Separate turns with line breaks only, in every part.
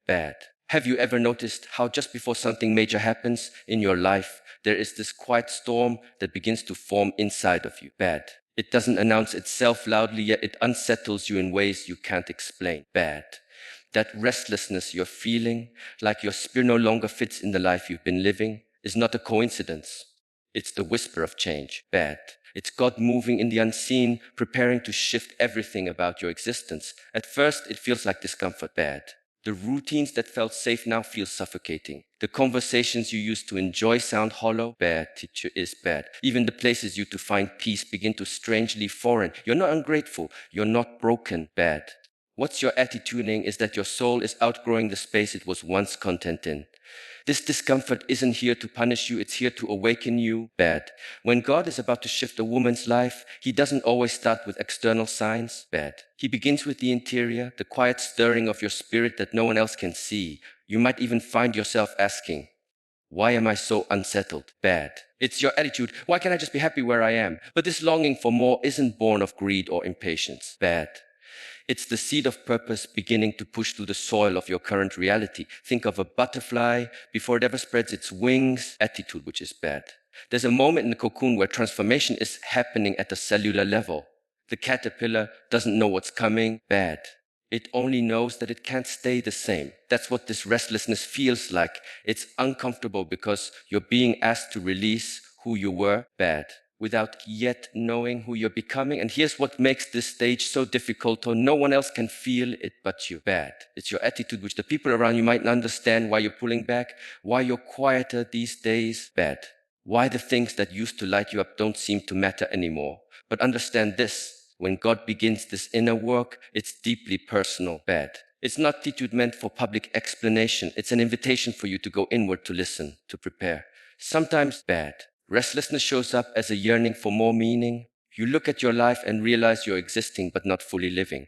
bad. Have you ever noticed how just before something major happens in your life, there is this quiet storm that begins to form inside of you? Bad. It doesn't announce itself loudly, yet it unsettles you in ways you can't explain. Bad. That restlessness you're feeling, like your spirit no longer fits in the life you've been living, is not a coincidence. It's the whisper of change. Bad. It's God moving in the unseen, preparing to shift everything about your existence. At first, it feels like discomfort. Bad. The routines that felt safe now feel suffocating. The conversations you used to enjoy sound hollow. Bad. Teacher is bad. Even the places you to find peace begin to strangely foreign. You're not ungrateful. You're not broken. Bad. What's your attituding is that your soul is outgrowing the space it was once content in. This discomfort isn't here to punish you, it's here to awaken you. Bad. When God is about to shift a woman's life, he doesn't always start with external signs. Bad. He begins with the interior, the quiet stirring of your spirit that no one else can see. You might even find yourself asking, why am I so unsettled? Bad. It's your attitude. Why can't I just be happy where I am? But this longing for more isn't born of greed or impatience. Bad. It's the seed of purpose beginning to push through the soil of your current reality. Think of a butterfly before it ever spreads its wings. Attitude, which is bad. There's a moment in the cocoon where transformation is happening at the cellular level. The caterpillar doesn't know what's coming. Bad. It only knows that it can't stay the same. That's what this restlessness feels like. It's uncomfortable because you're being asked to release who you were. Bad. Without yet knowing who you're becoming. And here's what makes this stage so difficult. No one else can feel it but you. Bad. It's your attitude, which the people around you might not understand why you're pulling back, why you're quieter these days. Bad. Why the things that used to light you up don't seem to matter anymore. But understand this. When God begins this inner work, it's deeply personal. Bad. It's not attitude meant for public explanation. It's an invitation for you to go inward, to listen, to prepare. Sometimes bad. Restlessness shows up as a yearning for more meaning. You look at your life and realize you're existing but not fully living.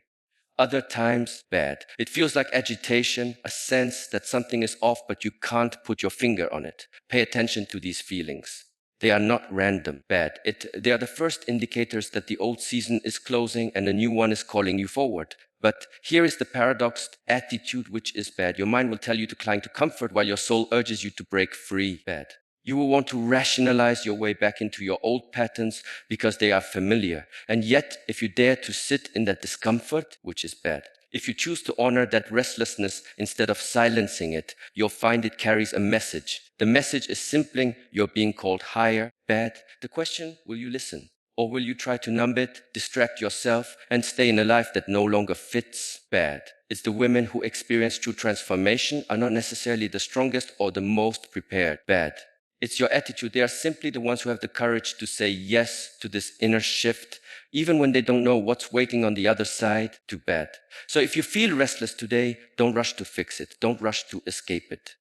Other times, bad. It feels like agitation, a sense that something is off but you can't put your finger on it. Pay attention to these feelings. They are not random. Bad. They are the first indicators that the old season is closing and a new one is calling you forward. But here is the paradox: attitude, which is bad. Your mind will tell you to cling to comfort while your soul urges you to break free. Bad. You will want to rationalize your way back into your old patterns because they are familiar. And yet, if you dare to sit in that discomfort, which is bad, if you choose to honor that restlessness instead of silencing it, you'll find it carries a message. The message is simply you're being called higher. Bad. The question, will you listen? Or will you try to numb it, distract yourself, and stay in a life that no longer fits? Bad. It's the women who experience true transformation are not necessarily the strongest or the most prepared. Bad. It's your attitude. They are simply the ones who have the courage to say yes to this inner shift, even when they don't know what's waiting on the other side. Too bad. So if you feel restless today, don't rush to fix it. Don't rush to escape it.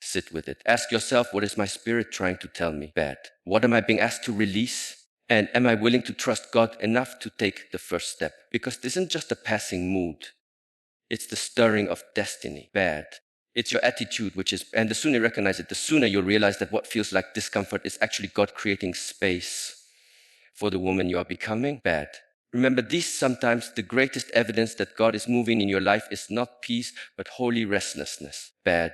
Sit with it. Ask yourself, what is my spirit trying to tell me? Bad. What am I being asked to release? And am I willing to trust God enough to take the first step? Because this isn't just a passing mood. It's the stirring of destiny. Bad. It's your attitude, which is, and the sooner you recognize it, the sooner you'll realize that what feels like discomfort is actually God creating space for the woman you are becoming. Bad. Remember, this sometimes the greatest evidence that God is moving in your life is not peace, but holy restlessness. Bad.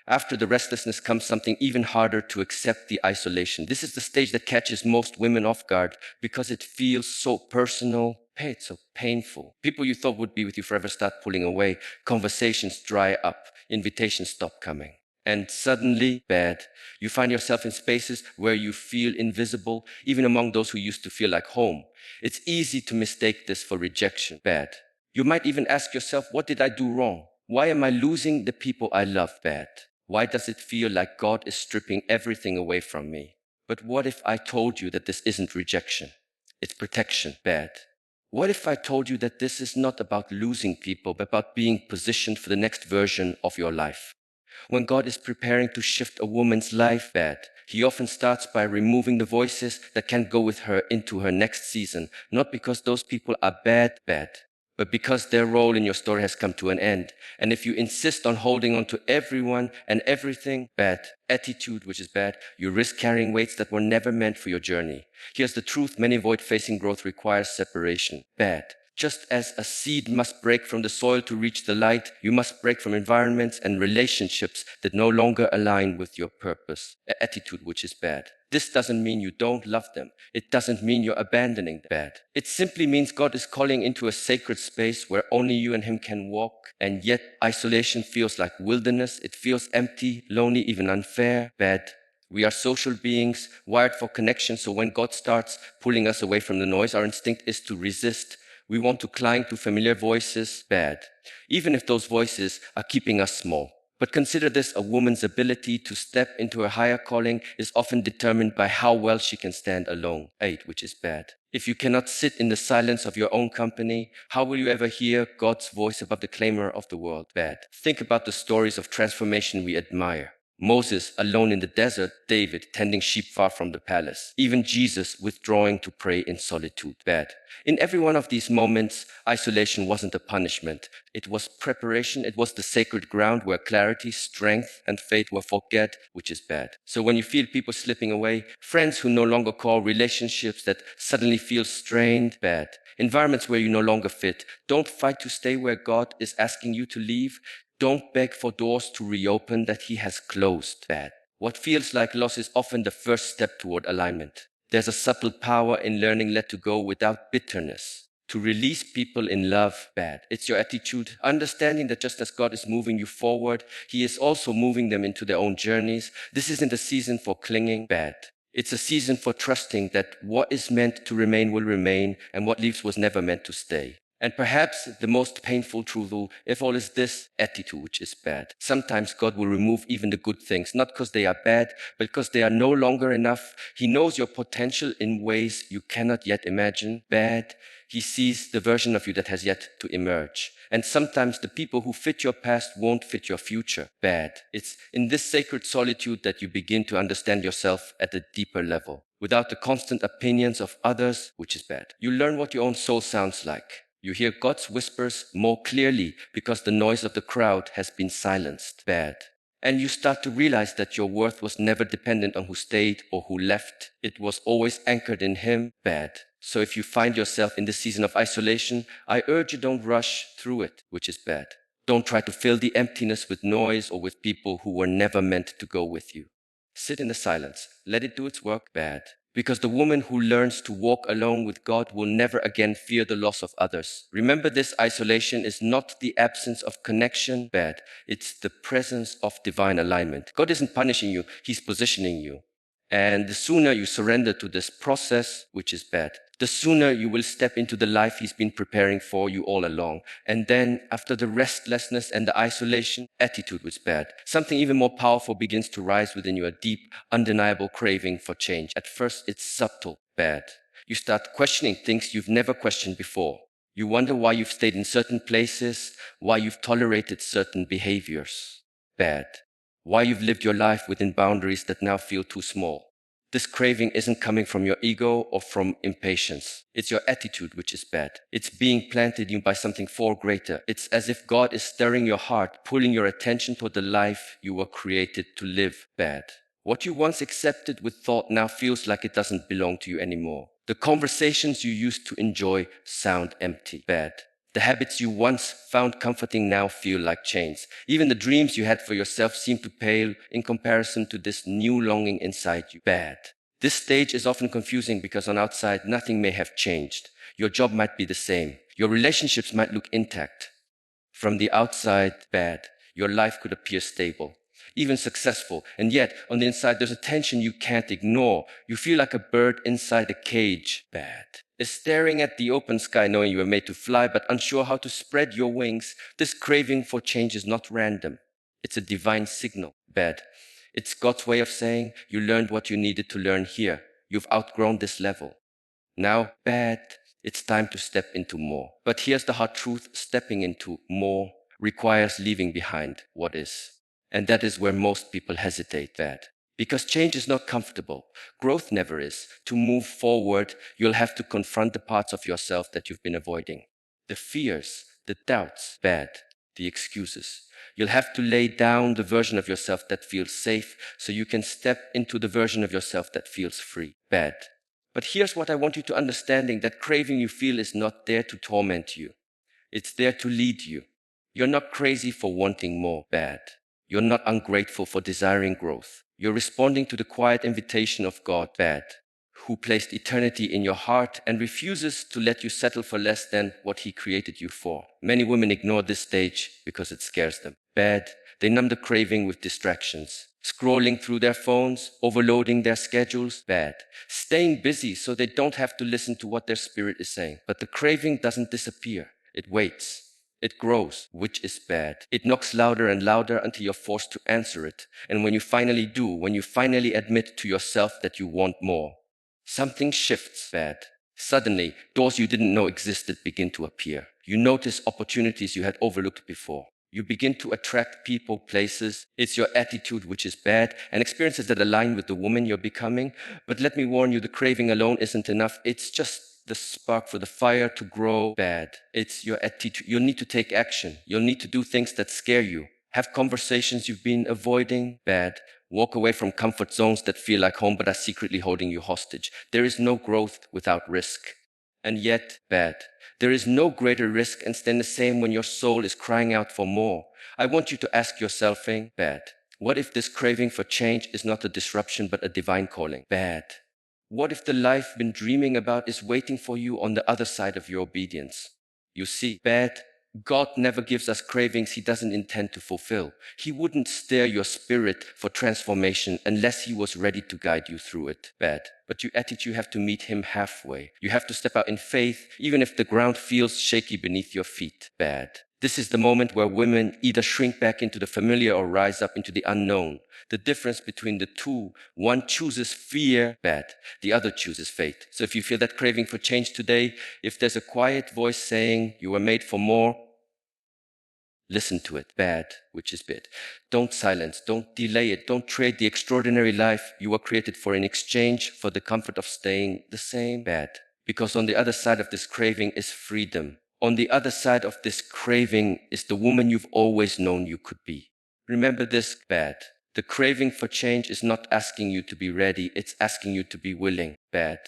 After the restlessness comes something even harder: to accept the isolation. This is the stage that catches most women off guard because it feels so personal. Hey, it's so painful. People you thought would be with you forever start pulling away. Conversations dry up. Invitations stop coming. And suddenly, bad, you find yourself in spaces where you feel invisible, even among those who used to feel like home. It's easy to mistake this for rejection. Bad. You might even ask yourself, what did I do wrong? Why am I losing the people I love? Bad. Why does it feel like God is stripping everything away from me? But what if I told you that this isn't rejection? It's protection. Bad. What if I told you that this is not about losing people, but about being positioned for the next version of your life? When God is preparing to shift a woman's life, bad, he often starts by removing the voices that can't go with her into her next season. Not because those people are bad, but because their role in your story has come to an end. And if you insist on holding on to everyone and everything, bad, attitude, which is bad, you risk carrying weights that were never meant for your journey. Here's the truth: many avoid facing growth requires separation. Bad. Just as a seed must break from the soil to reach the light, you must break from environments and relationships that no longer align with your purpose, an attitude which is bad. This doesn't mean you don't love them. It doesn't mean you're abandoning them. Bad. It simply means God is calling into a sacred space where only you and Him can walk, and yet isolation feels like wilderness. It feels empty, lonely, even unfair. Bad. We are social beings, wired for connection, so when God starts pulling us away from the noise, our instinct is to resist. We want to cling to familiar voices. Bad. Even if those voices are keeping us small. But consider this, a woman's ability to step into a higher calling is often determined by how well she can stand alone. 8, which is bad. If you cannot sit in the silence of your own company, how will you ever hear God's voice above the clamor of the world? Bad. Think about the stories of transformation we admire. Moses alone in the desert, David tending sheep far from the palace, even Jesus withdrawing to pray in solitude. Bad. In every one of these moments, isolation wasn't a punishment. It was preparation. It was the sacred ground where clarity, strength, and faith were forget, which is bad. So when you feel people slipping away, friends who no longer call, relationships that suddenly feel strained, bad. Environments where you no longer fit, don't fight to stay where God is asking you to leave. Don't beg for doors to reopen that He has closed. Bad. What feels like loss is often the first step toward alignment. There's a subtle power in learning let to go without bitterness. To release people in love. Bad. It's your attitude, understanding that just as God is moving you forward, He is also moving them into their own journeys. This isn't a season for clinging. Bad. It's a season for trusting that what is meant to remain will remain, and what leaves was never meant to stay. And perhaps the most painful truth of all is this attitude, which is bad. Sometimes God will remove even the good things, not because they are bad, but because they are no longer enough. He knows your potential in ways you cannot yet imagine. Bad. He sees the version of you that has yet to emerge. And sometimes the people who fit your past won't fit your future. Bad. It's in this sacred solitude that you begin to understand yourself at a deeper level, without the constant opinions of others, which is bad. You learn what your own soul sounds like. You hear God's whispers more clearly because the noise of the crowd has been silenced. Bad. And you start to realize that your worth was never dependent on who stayed or who left. It was always anchored in Him. Bad. So if you find yourself in this season of isolation, I urge you don't rush through it, which is bad. Don't try to fill the emptiness with noise or with people who were never meant to go with you. Sit in the silence. Let it do its work. Bad. Because the woman who learns to walk alone with God will never again fear the loss of others. Remember, this isolation is not the absence of connection. Bad. It's the presence of divine alignment. God isn't punishing you. He's positioning you. And the sooner you surrender to this process, which is bad, the sooner you will step into the life He's been preparing for you all along. And then, after the restlessness and the isolation, attitude was bad. Something even more powerful begins to rise within you, a deep, undeniable craving for change. At first, it's subtle, bad. You start questioning things you've never questioned before. You wonder why you've stayed in certain places, why you've tolerated certain behaviors. Bad. Why you've lived your life within boundaries that now feel too small. This craving isn't coming from your ego or from impatience. It's your attitude which is bad. It's being planted in you by something far greater. It's as if God is stirring your heart, pulling your attention toward the life you were created to live. Bad. What you once accepted with thought now feels like it doesn't belong to you anymore. The conversations you used to enjoy sound empty. Bad. The habits you once found comforting now feel like chains. Even the dreams you had for yourself seem to pale in comparison to this new longing inside you. Bad. This stage is often confusing because on outside nothing may have changed. Your job might be the same. Your relationships might look intact. From the outside, bad. Your life could appear stable, even successful. And yet, on the inside, there's a tension you can't ignore. You feel like a bird inside a cage. Bad. Is staring at the open sky knowing you were made to fly but unsure how to spread your wings. This craving for change is not random. It's a divine signal. Bad. It's God's way of saying, you learned what you needed to learn here. You've outgrown this level. Now, bad. It's time to step into more. But here's the hard truth. Stepping into more requires leaving behind what is. And that is where most people hesitate. Bad. Because change is not comfortable. Growth never is. To move forward, you'll have to confront the parts of yourself that you've been avoiding. The fears, the doubts, bad, the excuses. You'll have to lay down the version of yourself that feels safe so you can step into the version of yourself that feels free. Bad. But here's what I want you to understanding: that craving you feel is not there to torment you. It's there to lead you. You're not crazy for wanting more, bad. You're not ungrateful for desiring growth. You're responding to the quiet invitation of God, bad, who placed eternity in your heart and refuses to let you settle for less than what he created you for. Many women ignore this stage because it scares them. Bad, they numb the craving with distractions. Scrolling through their phones, overloading their schedules, bad. Staying busy so they don't have to listen to what their spirit is saying. But the craving doesn't disappear. It waits. It grows, which is bad. It knocks louder and louder until you're forced to answer it. And when you finally do, when you finally admit to yourself that you want more, something shifts, bad. Suddenly, doors you didn't know existed begin to appear. You notice opportunities you had overlooked before. You begin to attract people, places. It's your attitude which is bad, and experiences that align with the woman you're becoming. But let me warn you, the craving alone isn't enough. It's just the spark for the fire to grow, bad. It's your attitude. You'll need to take action. You'll need to do things that scare you. Have conversations you've been avoiding, bad. Walk away from comfort zones that feel like home but are secretly holding you hostage. There is no growth without risk. And yet, bad. There is no greater risk and stand the same when your soul is crying out for more. I want you to ask yourself, bad. What if this craving for change is not a disruption but a divine calling? Bad. What if the life you've been dreaming about is waiting for you on the other side of your obedience? You see, bad. God never gives us cravings he doesn't intend to fulfill. He wouldn't stir your spirit for transformation unless he was ready to guide you through it. Bad. But your attitude, you have to meet him halfway. You have to step out in faith, even if the ground feels shaky beneath your feet. Bad. This is the moment where women either shrink back into the familiar or rise up into the unknown. The difference between the two: one chooses fear, bad. The other chooses faith. So if you feel that craving for change today, if there's a quiet voice saying you were made for more, listen to it, bad, which is bad. Don't silence, don't delay it, don't trade the extraordinary life you were created for in exchange for the comfort of staying the same, bad. Because on the other side of this craving is freedom. On the other side of this craving is the woman you've always known you could be. Remember this, bad. The craving for change is not asking you to be ready, it's asking you to be willing, bad.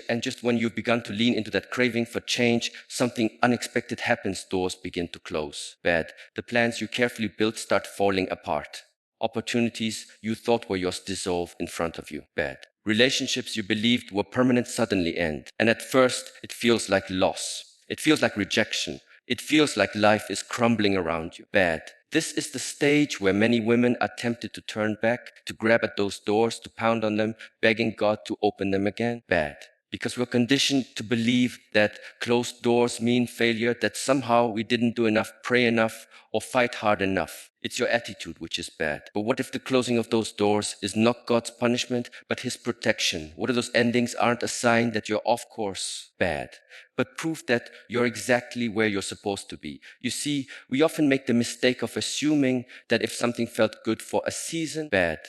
And just when you've begun to lean into that craving for change, something unexpected happens, doors begin to close, bad. The plans you carefully built start falling apart. Opportunities you thought were yours dissolve in front of you, bad. Relationships you believed were permanent suddenly end. And at first, it feels like loss. It feels like rejection. It feels like life is crumbling around you, bad. This is the stage where many women are tempted to turn back, to grab at those doors, to pound on them, begging God to open them again, bad. Because we're conditioned to believe that closed doors mean failure, that somehow we didn't do enough, pray enough, or fight hard enough. It's your attitude which is bad. But what if the closing of those doors is not God's punishment, but his protection? What if those endings aren't a sign that you're off course? Bad. But proof that you're exactly where you're supposed to be. You see, we often make the mistake of assuming that if something felt good for a season, bad.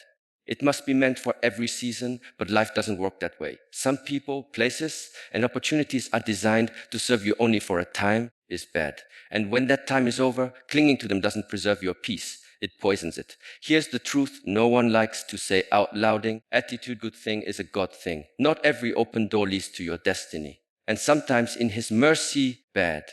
It must be meant for every season, but life doesn't work that way. Some people, places, and opportunities are designed to serve you only for a time is bad. And when that time is over, clinging to them doesn't preserve your peace. It poisons it. Here's the truth no one likes to say out louding. Attitude, good thing, is a God thing. Not every open door leads to your destiny. And sometimes in his mercy, bad.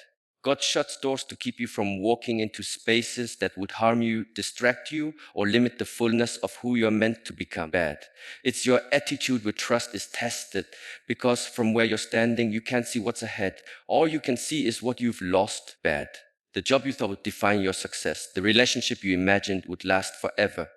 God shuts doors to keep you from walking into spaces that would harm you, distract you, or limit the fullness of who you're meant to become, bad. It's your attitude with trust is tested, because from where you're standing, you can't see what's ahead. All you can see is what you've lost, bad. The job you thought would define your success, the relationship you imagined would last forever,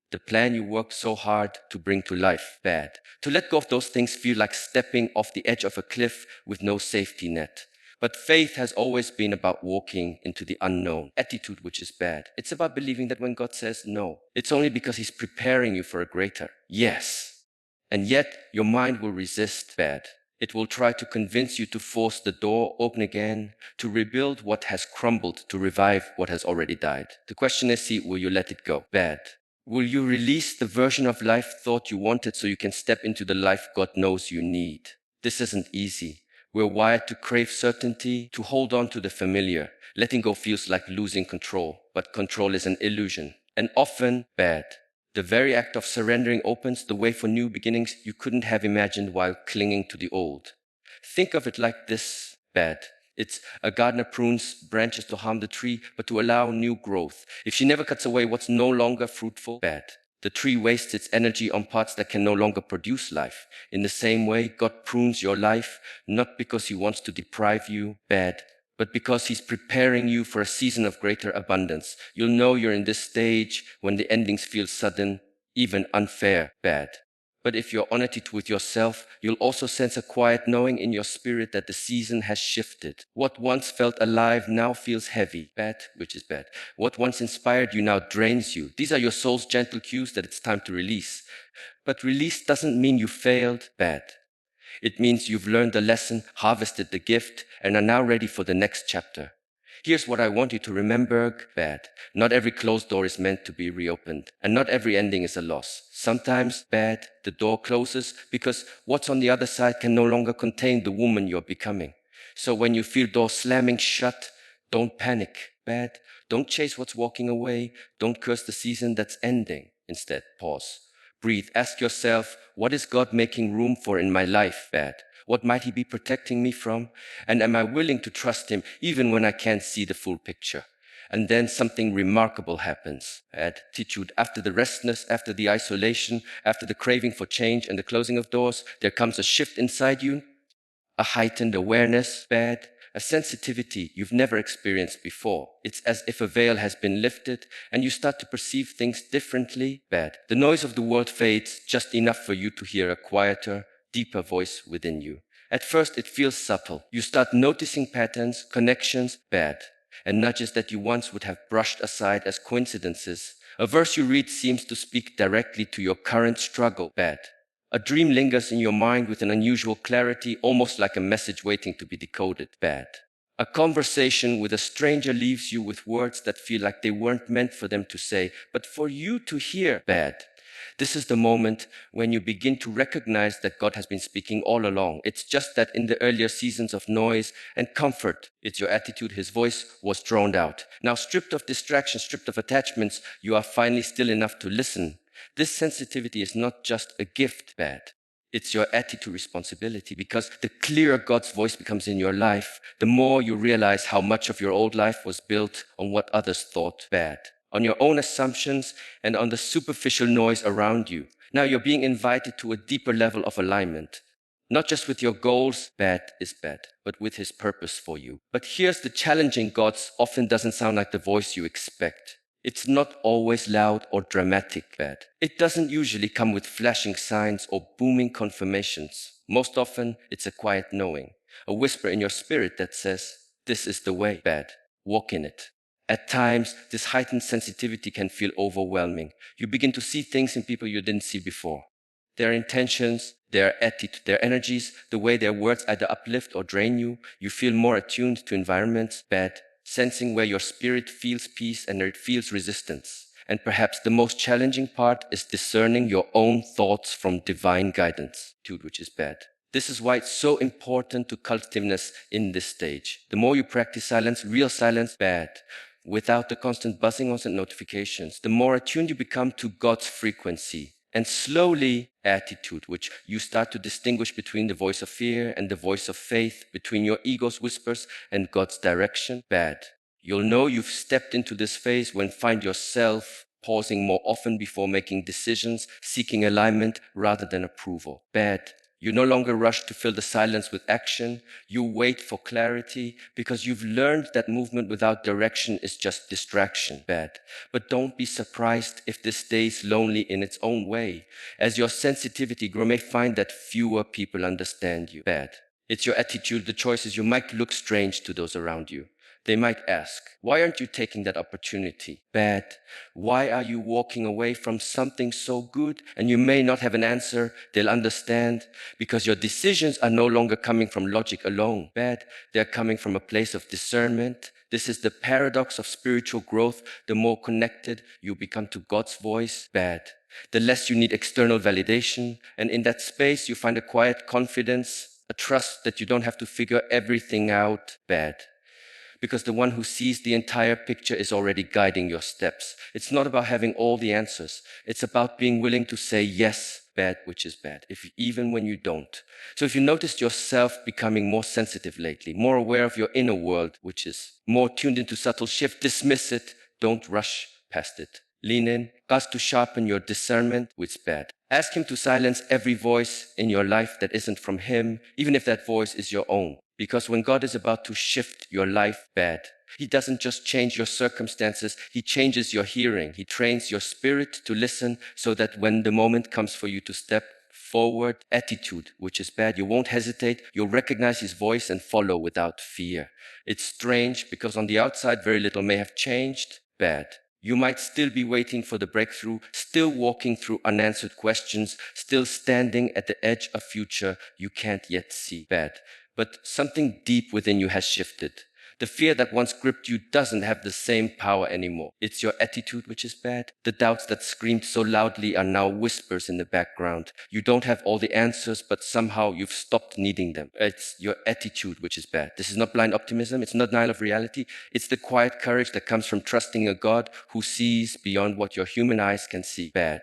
the plan you worked so hard to bring to life, bad. To let go of those things feel like stepping off the edge of a cliff with no safety net. But faith has always been about walking into the unknown. Attitude, which is bad. It's about believing that when God says no, it's only because he's preparing you for a greater yes. And yet, your mind will resist, bad. It will try to convince you to force the door open again, to rebuild what has crumbled, to revive what has already died. The question is, will you let it go? Bad. Will you release the version of life thought you wanted so you can step into the life God knows you need? This isn't easy. We're wired to crave certainty, to hold on to the familiar. Letting go feels like losing control, but control is an illusion, and often bad. The very act of surrendering opens the way for new beginnings you couldn't have imagined while clinging to the old. Think of it like this, bad. It's a gardener prunes branches to harm the tree, but to allow new growth. If she never cuts away what's no longer fruitful, bad. The tree wastes its energy on parts that can no longer produce life. In the same way, God prunes your life, not because he wants to deprive you, bad, but because he's preparing you for a season of greater abundance. You'll know you're in this stage when the endings feel sudden, even unfair, bad. But if you're honest with yourself, you'll also sense a quiet knowing in your spirit that the season has shifted. What once felt alive now feels heavy, bad, which is bad. What once inspired you now drains you. These are your soul's gentle cues that it's time to release. But release doesn't mean you failed, bad. It means you've learned the lesson, harvested the gift, and are now ready for the next chapter. Here's what I want you to remember, bad. Not every closed door is meant to be reopened, and not every ending is a loss. Sometimes, bad, the door closes because what's on the other side can no longer contain the woman you're becoming. So when you feel doors slamming shut, don't panic, bad. Don't chase what's walking away. Don't curse the season that's ending. Instead, pause. Breathe. Ask yourself, what is God making room for in my life, bad? What might he be protecting me from? And am I willing to trust him even when I can't see the full picture? And then something remarkable happens. Attitude. After the restlessness, after the isolation, after the craving for change and the closing of doors, there comes a shift inside you, a heightened awareness, bad, a sensitivity you've never experienced before. It's as if a veil has been lifted and you start to perceive things differently, bad. The noise of the world fades just enough for you to hear a quieter, deeper voice within you. At first, it feels subtle. You start noticing patterns, connections, bad, and nudges that you once would have brushed aside as coincidences. A verse you read seems to speak directly to your current struggle, bad. A dream lingers in your mind with an unusual clarity, almost like a message waiting to be decoded, bad. A conversation with a stranger leaves you with words that feel like they weren't meant for them to say, but for you to hear, bad. This is the moment when you begin to recognize that God has been speaking all along. It's just that in the earlier seasons of noise and comfort, it's your attitude, his voice was drowned out. Now, stripped of distractions, stripped of attachments, you are finally still enough to listen. This sensitivity is not just a gift, bad. It's your attitude responsibility, because the clearer God's voice becomes in your life, the more you realize how much of your old life was built on what others thought, bad, on your own assumptions and on the superficial noise around you. Now you're being invited to a deeper level of alignment. Not just with your goals, bad is bad, but with his purpose for you. But here's the challenging: God often doesn't sound like the voice you expect. It's not always loud or dramatic, bad. It doesn't usually come with flashing signs or booming confirmations. Most often, it's a quiet knowing, a whisper in your spirit that says, this is the way, bad. Walk in it. At times, this heightened sensitivity can feel overwhelming. You begin to see things in people you didn't see before. Their intentions, their attitude, their energies, the way their words either uplift or drain you. You feel more attuned to environments, bad, sensing where your spirit feels peace and where it feels resistance. And perhaps the most challenging part is discerning your own thoughts from divine guidance, which is bad. This is why it's so important to cultiveness in this stage. The more you practice silence, real silence, bad, without the constant buzzing and notifications, the more attuned you become to God's frequency. And slowly, attitude, which you start to distinguish between the voice of fear and the voice of faith, between your ego's whispers and God's direction, bad. You'll know you've stepped into this phase when find yourself pausing more often before making decisions, seeking alignment rather than approval, bad. You no longer rush to fill the silence with action. You wait for clarity because you've learned that movement without direction is just distraction, bad. But don't be surprised if this stays lonely in its own way. As your sensitivity grows, you may find that fewer people understand you, bad. It's your attitude, the choices. You might look strange to those around you. They might ask, why aren't you taking that opportunity? Bad. Why are you walking away from something so good? And you may not have an answer. They'll understand because your decisions are no longer coming from logic alone. Bad. They're coming from a place of discernment. This is the paradox of spiritual growth. The more connected you become to God's voice, bad, the less you need external validation. And in that space, you find a quiet confidence, a trust that you don't have to figure everything out, bad. because the one who sees the entire picture is already guiding your steps. It's not about having all the answers. It's about being willing to say yes, bad, which is bad, even when you don't. So if you noticed yourself becoming more sensitive lately, more aware of your inner world, which is more tuned into subtle shift, dismiss it. Don't rush past it. Lean in, ask to sharpen your discernment, which is bad. Ask him to silence every voice in your life that isn't from him, even if that voice is your own. Because when God is about to shift your life, bad, he doesn't just change your circumstances, he changes your hearing. He trains your spirit to listen so that when the moment comes for you to step forward, attitude, which is bad, you won't hesitate, you'll recognize his voice and follow without fear. It's strange because on the outside very little may have changed, bad. You might still be waiting for the breakthrough, still walking through unanswered questions, still standing at the edge of future you can't yet see, bad. But something deep within you has shifted. The fear that once gripped you doesn't have the same power anymore. It's your attitude which is bad. The doubts that screamed so loudly are now whispers in the background. You don't have all the answers, but somehow you've stopped needing them. It's your attitude which is bad. This is not blind optimism. It's not denial of reality. It's the quiet courage that comes from trusting a God who sees beyond what your human eyes can see. Bad.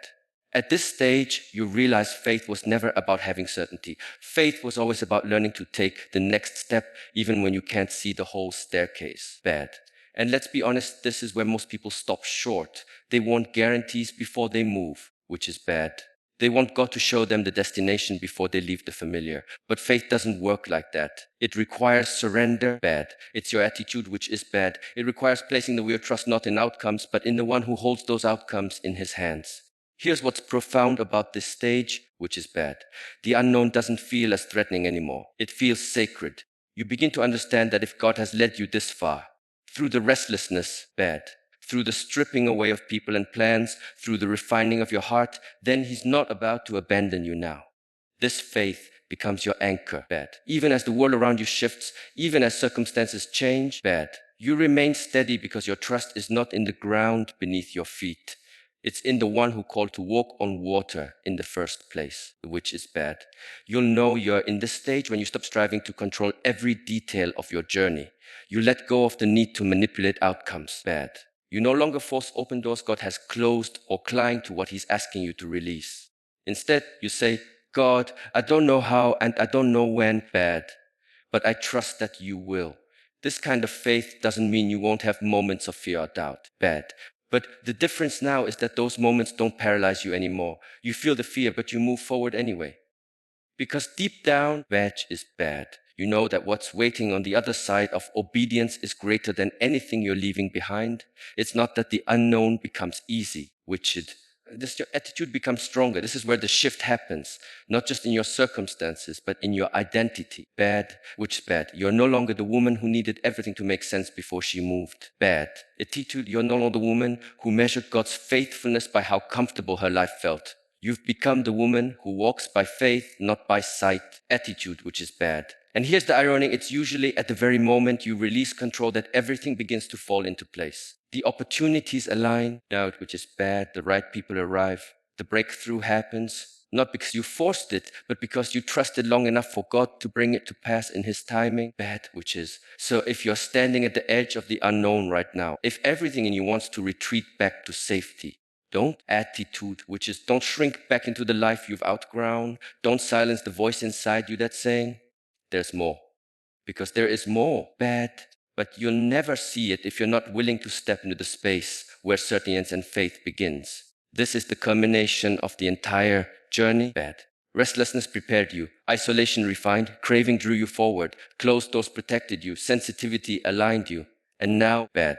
At this stage, you realize faith was never about having certainty. Faith was always about learning to take the next step, even when you can't see the whole staircase. Bad. And let's be honest, this is where most people stop short. They want guarantees before they move, which is bad. They want God to show them the destination before they leave the familiar. But faith doesn't work like that. It requires surrender, bad. It's your attitude which is bad. It requires placing the real trust not in outcomes, but in the one who holds those outcomes in his hands. Here's what's profound about this stage, which is bad. The unknown doesn't feel as threatening anymore. It feels sacred. You begin to understand that if God has led you this far, through the restlessness, bad, through the stripping away of people and plans, through the refining of your heart, then he's not about to abandon you now. This faith becomes your anchor, bad. Even as the world around you shifts, even as circumstances change, bad. You remain steady because your trust is not in the ground beneath your feet. It's in the one who called to walk on water in the first place, which is bad. You'll know you're in this stage when you stop striving to control every detail of your journey. You let go of the need to manipulate outcomes, bad. You no longer force open doors God has closed or cling to what he's asking you to release. Instead, you say, God, I don't know how and I don't know when, bad, but I trust that you will. This kind of faith doesn't mean you won't have moments of fear or doubt, bad. But the difference now is that those moments don't paralyze you anymore. You feel the fear, but you move forward anyway. Because deep down, bad is bad. You know that what's waiting on the other side of obedience is greater than anything you're leaving behind. It's not that the unknown becomes easy, which your attitude becomes stronger. This is where the shift happens, not just in your circumstances, but in your identity. Bad, which is bad. You're no longer the woman who needed everything to make sense before she moved. Bad. Attitude, you're no longer the woman who measured God's faithfulness by how comfortable her life felt. You've become the woman who walks by faith, not by sight. Attitude, which is bad. And here's the irony, it's usually at the very moment you release control that everything begins to fall into place. The opportunities align, doubt, which is bad, the right people arrive, the breakthrough happens, not because you forced it, but because you trusted long enough for God to bring it to pass in his timing, bad, which is. So if you're standing at the edge of the unknown right now, if everything in you wants to retreat back to safety, don't attitude, which is don't shrink back into the life you've outgrown, don't silence the voice inside you that's saying, there's more. Because there is more, bad, but you'll never see it if you're not willing to step into the space where certainty and faith begins. This is the culmination of the entire journey, bad. Restlessness prepared you, isolation refined, craving drew you forward, closed doors protected you, sensitivity aligned you, and now, bad.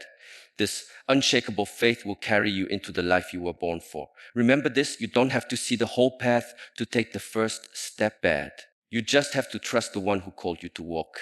This unshakable faith will carry you into the life you were born for. Remember this, you don't have to see the whole path to take the first step, bad. You just have to trust the one who called you to walk.